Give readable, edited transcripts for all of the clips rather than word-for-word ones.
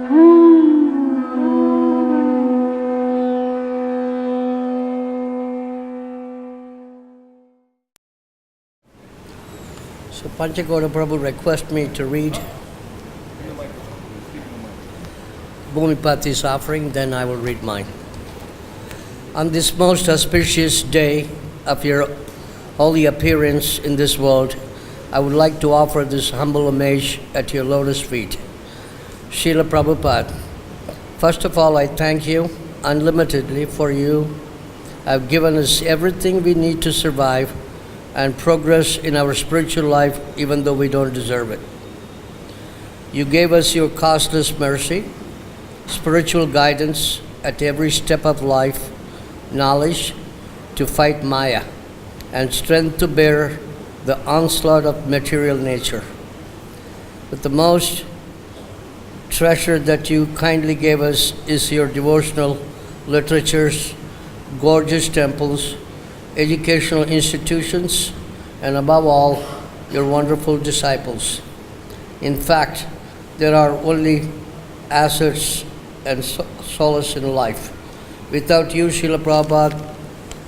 So Panchagoda Prabhu requested me to read Bhumipati's offering, then I will read mine. On this most auspicious day of your holy appearance in this world, I would like to offer this humble homage at your lotus feet. Srila Prabhupada, first of all, I thank you unlimitedly for you have given us everything we need to survive and progress in our spiritual life, even though we don't deserve it. You gave us your costless mercy, spiritual guidance at every step of life, knowledge to fight Maya, and strength to bear the onslaught of material nature. But the most treasure that you kindly gave us is your devotional literatures, gorgeous temples, educational institutions, and above all, your wonderful disciples. In fact, there are only assets and solace in life. Without you, Srila Prabhupada,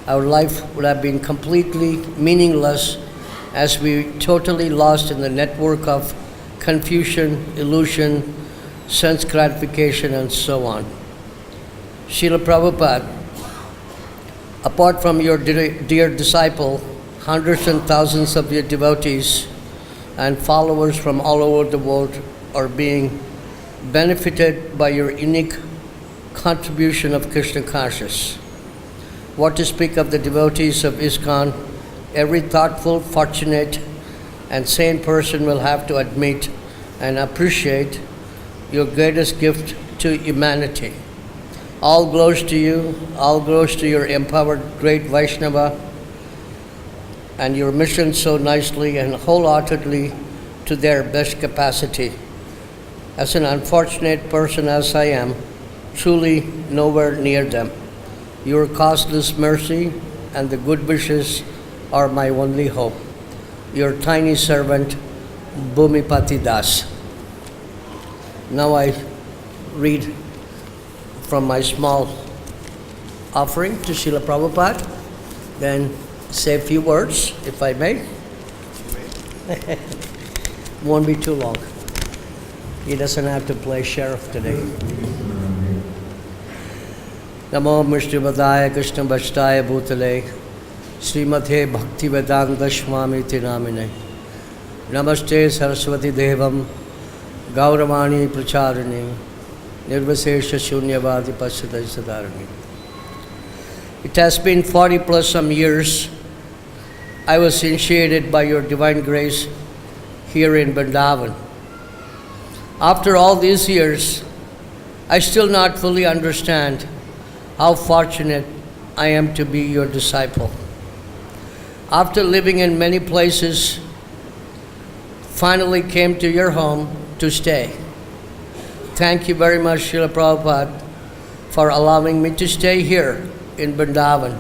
our life would have been completely meaningless, as we totally lost in the network of confusion, illusion, sense gratification, and so on. Srila Prabhupada, apart from your dear disciple, hundreds and thousands of your devotees and followers from all over the world are being benefited by your unique contribution of Krishna consciousness. What to speak of the devotees of ISKCON, every thoughtful, fortunate, and sane person will have to admit and appreciate your greatest gift to humanity. All glories to you, all glories to your empowered great Vaishnava and your mission so nicely and wholeheartedly to their best capacity. As an unfortunate person as I am, truly nowhere near them, your costless mercy and the good wishes are my only hope. Your tiny servant, Bhumipati Das. Now I read from my small offering to Srila Prabhupada, then say a few words, if I may. Won't be too long. He doesn't have to play sheriff today. Namo Mishnivadaya Krishna Vashtaya Bhutale Srimate Bhakti-Vedanta Swami Namine Namaste Saraswati Devam Gauravani Pracharini Nirvasesha Shunyavadi Pasyatai Sadarani. It has been 40 plus some years I was initiated by your divine grace here in Vrindavan. After all these years, I still not fully understand how fortunate I am to be your disciple. After living in many places, finally came to your home to stay. Thank you very much, Srila Prabhupada, for allowing me to stay here in Vrindavan.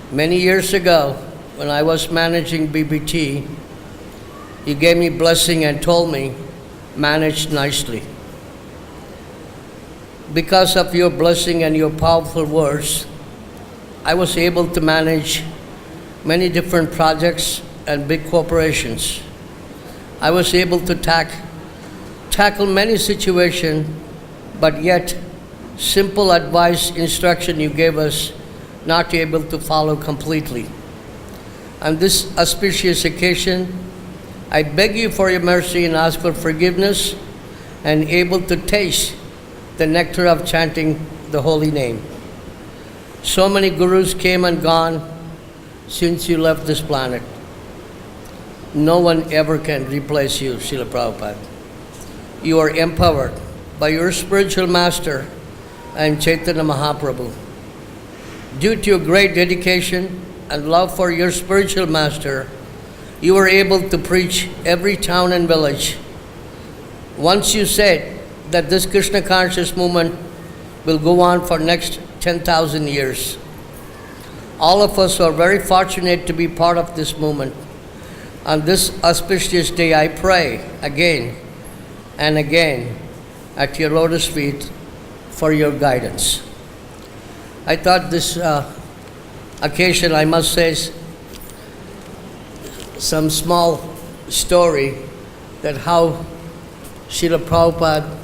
Many years ago, when I was managing BBT, you gave me blessing and told me, manage nicely. Because of your blessing and your powerful words, I was able to manage many different projects and big corporations. I was able to tackle many situations, but yet simple advice, instruction you gave us, not able to follow completely. On this auspicious occasion, I beg you for your mercy and ask for forgiveness and able to taste the nectar of chanting the holy name. So many gurus came and gone since you left this planet. No one ever can replace you, Srila Prabhupada. You are empowered by your spiritual master and Chaitanya Mahaprabhu. Due to your great dedication and love for your spiritual master, you were able to preach every town and village. Once you said that this Krishna conscious movement will go on for next 10,000 years. All of us are very fortunate to be part of this movement. On this auspicious day, I pray again and again at your lotus feet for your guidance. I thought this occasion, I must say, some small story that how Srila Prabhupada,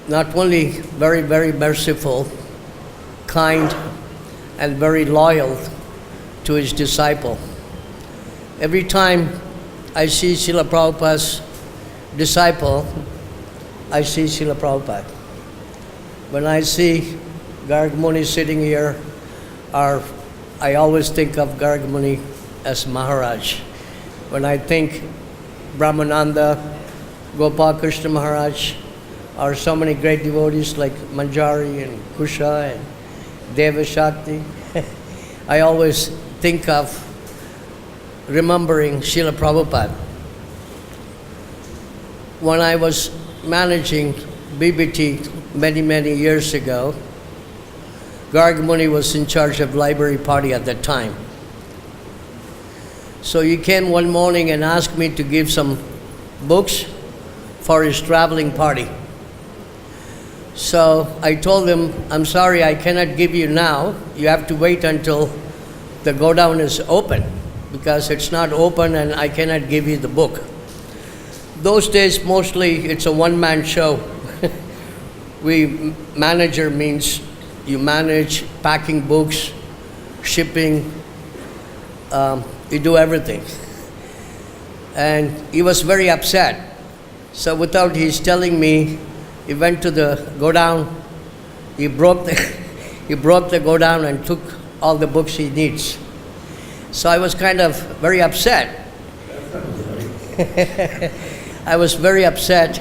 not only very, very merciful, kind, and very loyal to his disciple. Every time I see Srila Prabhupada's disciple, I see Srila Prabhupada. When I see Garg Muni sitting here, I always think of Garg Muni as Maharaj. When I think Brahmananda, Gopal Krishna Maharaj, or so many great devotees like Manjari and Kusha and Devashakti, I always think of remembering Srila Prabhupada. When I was managing BBT many, many years ago, Garg Muni was in charge of library party at that time. So he came one morning and asked me to give some books for his traveling party. So I told him, I'm sorry, I cannot give you now. You have to wait until the go-down is open, because it's not open and I cannot give you the book. Those days, mostly it's a one-man show. Manager means you manage packing books, shipping, you do everything. And he was very upset. So without his telling me, he went to the go-down, he broke the go-down and took all the books he needs. So I was kind of very upset. I was very upset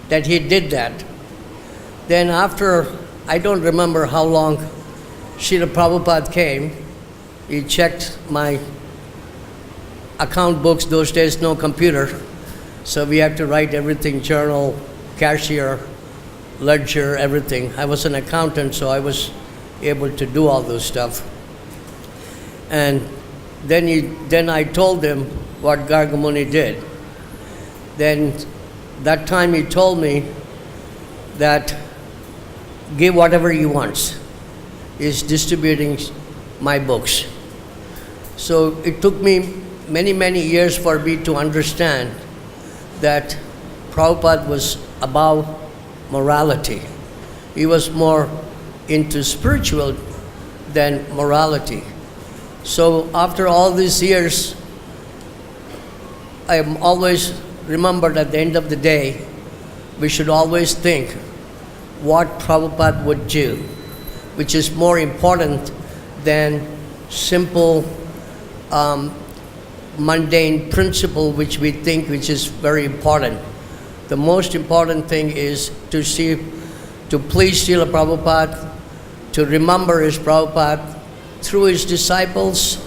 that he did that. Then after, I don't remember how long, Srila Prabhupada came. He checked my account books. Those days, no computer. So we had to write everything, journal, cashier, ledger, everything. I was an accountant, so I was able to do all those stuff. And then I told him what Garg Muni did. Then that time he told me that give whatever he wants. He's distributing my books. So it took me many, many years for me to understand that Prabhupada was above morality. He was more into spiritual than morality. So after all these years, I am always remembered at the end of the day, we should always think what Prabhupada would do, which is more important than simple mundane principle which we think which is very important. The most important thing is to please Srila Prabhupada, to remember his Prabhupada through his disciples,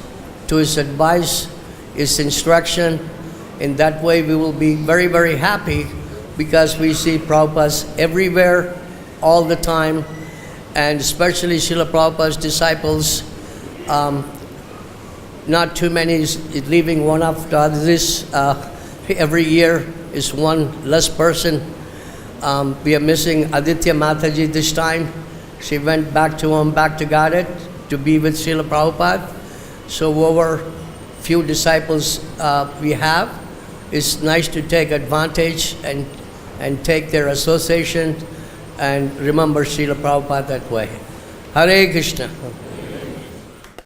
to his advice, his instruction. In that way we will be very, very happy, because we see Prabhupada everywhere, all the time, and especially Srila Prabhupada's disciples, not too many is leaving one after this. Every year is one less person. We are missing Aditya Mataji this time. She went back to home, back to Godhead, to be with Srila Prabhupada. So over few disciples we have, it's nice to take advantage and take their association and remember Srila Prabhupada that way. Hare Krishna.